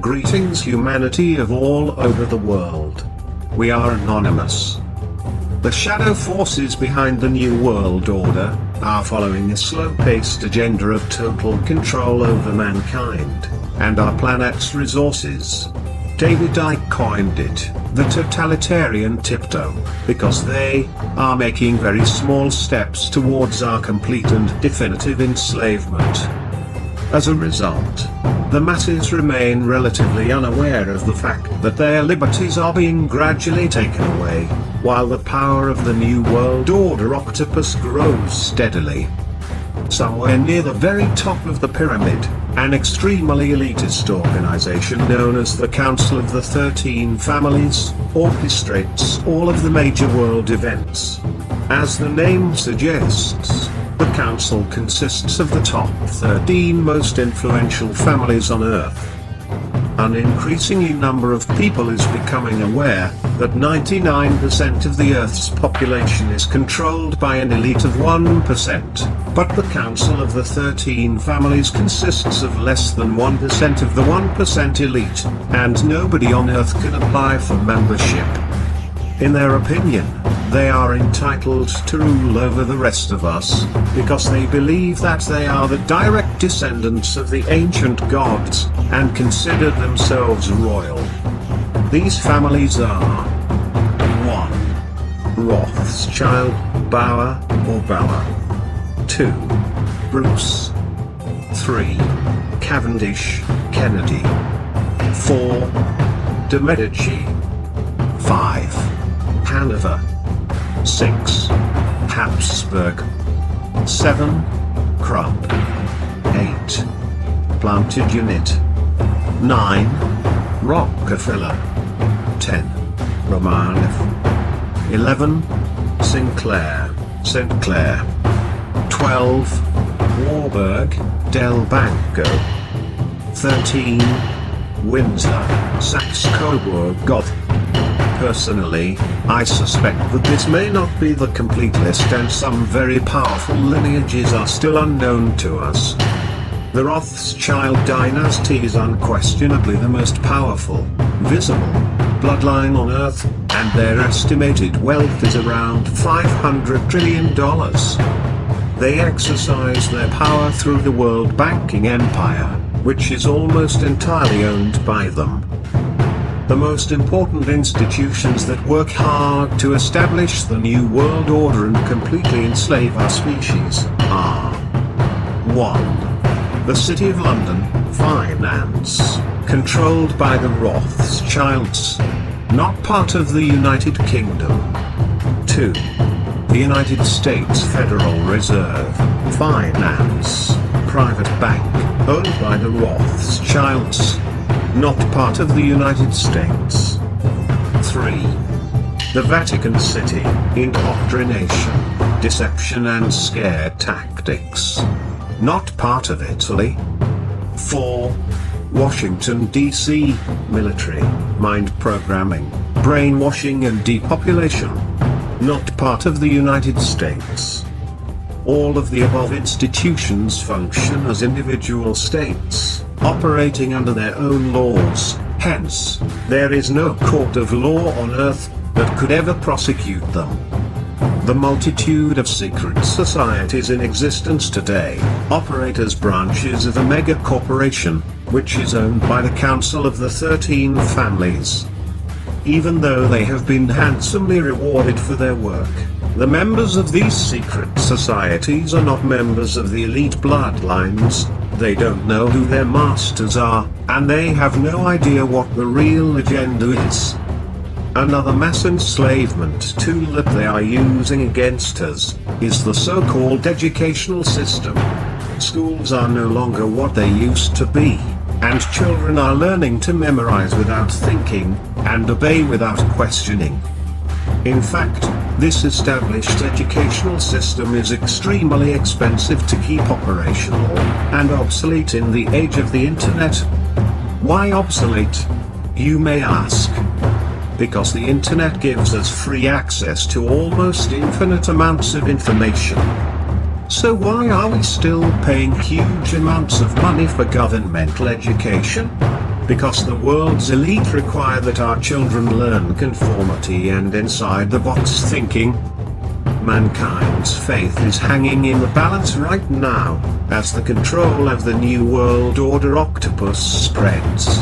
Greetings humanity of all over the world. We are anonymous. The shadow forces behind the New World Order are following a slow-paced agenda of total control over mankind and our planet's resources. David Icke coined it the totalitarian tiptoe, because they are making very small steps towards our complete and definitive enslavement. As a result, the masses remain relatively unaware of the fact that their liberties are being gradually taken away, while the power of the New World Order octopus grows steadily. Somewhere near the very top of the pyramid, an extremely elitist organization known as the Council of the 13 Families orchestrates all of the major world events. As the name suggests, the council consists of the top 13 most influential families on Earth. An increasing number of people is becoming aware that 99% of the Earth's population is controlled by an elite of 1%, but the Council of the 13 Families consists of less than 1% of the 1% elite, and nobody on Earth can apply for membership. In their opinion, they are entitled to rule over the rest of us, because they believe that they are the direct descendants of the ancient gods, and consider themselves royal. These families are 1. Rothschild, Bauer, or Bauer. 2. Bruce. 3. Cavendish, Kennedy. 4. De Medici. 5. Hanover. 6. Habsburg. 7. Krupp. 8. Plantagenet. 9. Rockefeller. 10. Romanov. 11. Sinclair, St. Clair. 12. Warburg, Del Banco. 13. Windsor, Saxe-Coburg-Gotha. Personally, I suspect that this may not be the complete list, and some very powerful lineages are still unknown to us. The Rothschild dynasty is unquestionably the most powerful, visible, bloodline on Earth, and their estimated wealth is around $500 trillion. They exercise their power through the world banking empire, which is almost entirely owned by them. The most important institutions that work hard to establish the New World Order and completely enslave our species are 1. The City of London, finance, controlled by the Rothschilds, not part of the United Kingdom. 2. The United States Federal Reserve, finance, private bank, owned by the Rothschilds, not part of the United States. 3. The Vatican City, indoctrination, deception and scare tactics, not part of Italy. 4. Washington, D.C., military, mind programming, brainwashing and depopulation, not part of the United States. All of the above institutions function as individual states, operating under their own laws, hence, there is no court of law on Earth that could ever prosecute them. The multitude of secret societies in existence today operate as branches of a mega corporation, which is owned by the Council of the 13 Families. Even though they have been handsomely rewarded for their work, the members of these secret societies are not members of the elite bloodlines. They don't know who their masters are, and they have no idea what the real agenda is. Another mass enslavement tool that they are using against us is the so-called educational system. Schools are no longer what they used to be, and children are learning to memorize without thinking, and obey without questioning. In fact, this established educational system is extremely expensive to keep operational, and obsolete in the age of the internet. Why obsolete, you may ask? Because the internet gives us free access to almost infinite amounts of information. So why are we still paying huge amounts of money for governmental education? Because the world's elite require that our children learn conformity and inside-the-box thinking. Mankind's faith is hanging in the balance right now, as the control of the New World Order octopus spreads.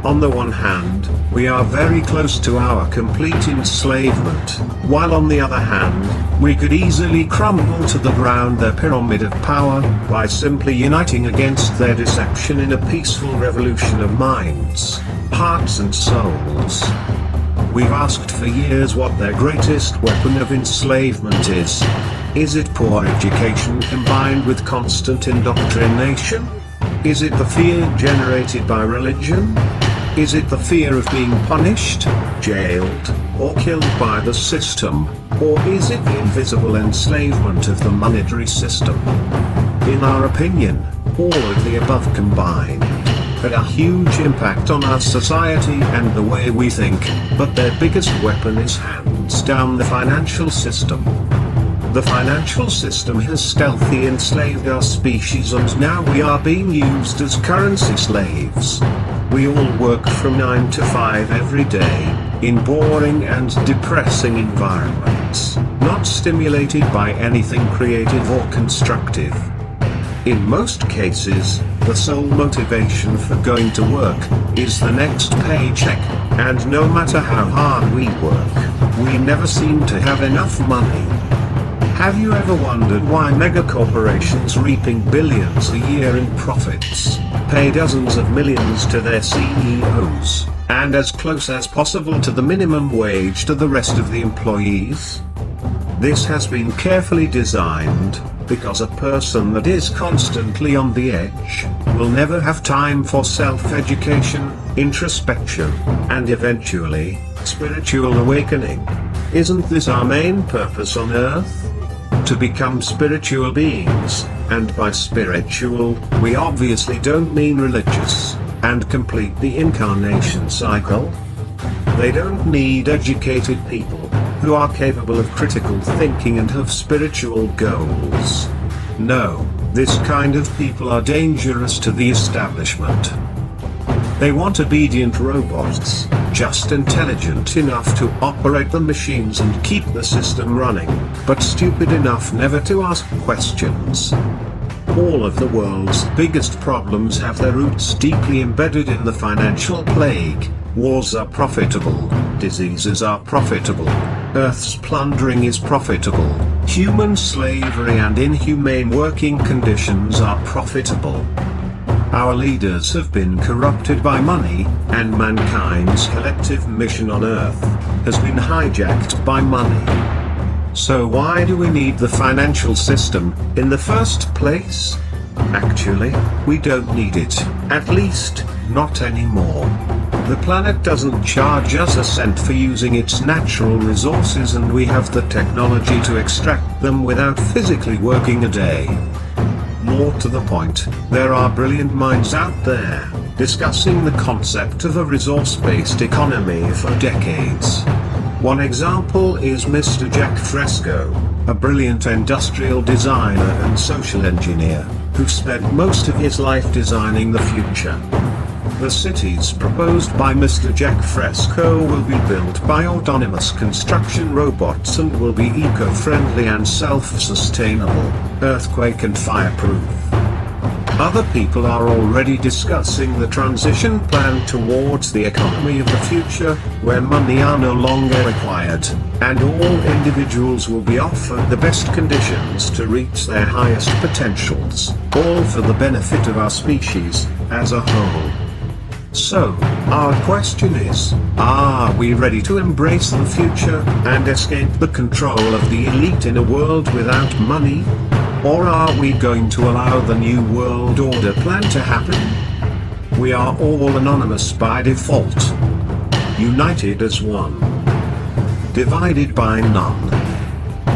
On the one hand, we are very close to our complete enslavement, while on the other hand, we could easily crumble to the ground their pyramid of power, by simply uniting against their deception in a peaceful revolution of minds, hearts and souls. We've asked for years what their greatest weapon of enslavement is. Is it poor education combined with constant indoctrination? Is it the fear generated by religion? Is it the fear of being punished, jailed, or killed by the system? Or is it the invisible enslavement of the monetary system? In our opinion, all of the above combined had a huge impact on our society and the way we think, but their biggest weapon is hands down the financial system. The financial system has stealthily enslaved our species, and now we are being used as currency slaves. We all work from 9 to 5 every day, in boring and depressing environments, not stimulated by anything creative or constructive. In most cases, the sole motivation for going to work is the next paycheck, and no matter how hard we work, we never seem to have enough money. Have you ever wondered why megacorporations reaping billions a year in profits, pay dozens of millions to their CEOs, and as close as possible to the minimum wage to the rest of the employees? This has been carefully designed, because a person that is constantly on the edge, will never have time for self-education, introspection, and eventually, spiritual awakening. Isn't this our main purpose on Earth? To become spiritual beings, and by spiritual, we obviously don't mean religious, and complete the incarnation cycle. They don't need educated people, who are capable of critical thinking and have spiritual goals. No, this kind of people are dangerous to the establishment. They want obedient robots, just intelligent enough to operate the machines and keep the system running, but stupid enough never to ask questions. All of the world's biggest problems have their roots deeply embedded in the financial plague. Wars are profitable, diseases are profitable, Earth's plundering is profitable, human slavery and inhumane working conditions are profitable. Our leaders have been corrupted by money, and mankind's collective mission on Earth has been hijacked by money. So why do we need the financial system in the first place? Actually, we don't need it, at least, not anymore. The planet doesn't charge us a cent for using its natural resources, and we have the technology to extract them without physically working a day. More to the point, there are brilliant minds out there, discussing the concept of a resource-based economy for decades. One example is Mr. Jack Fresco, a brilliant industrial designer and social engineer, who spent most of his life designing the future. The cities proposed by Mr. Jack Fresco will be built by autonomous construction robots and will be eco-friendly and self-sustainable, earthquake and fireproof. Other people are already discussing the transition plan towards the economy of the future, where money are no longer required, and all individuals will be offered the best conditions to reach their highest potentials, all for the benefit of our species as a whole. So, our question is, are we ready to embrace the future and escape the control of the elite in a world without money? Or are we going to allow the New World Order plan to happen? We are all anonymous by default. United as one. Divided by none.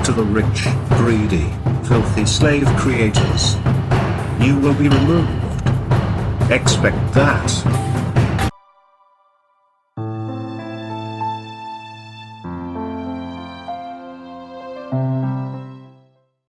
To the rich, greedy, filthy slave creators. You will be removed. Expect that.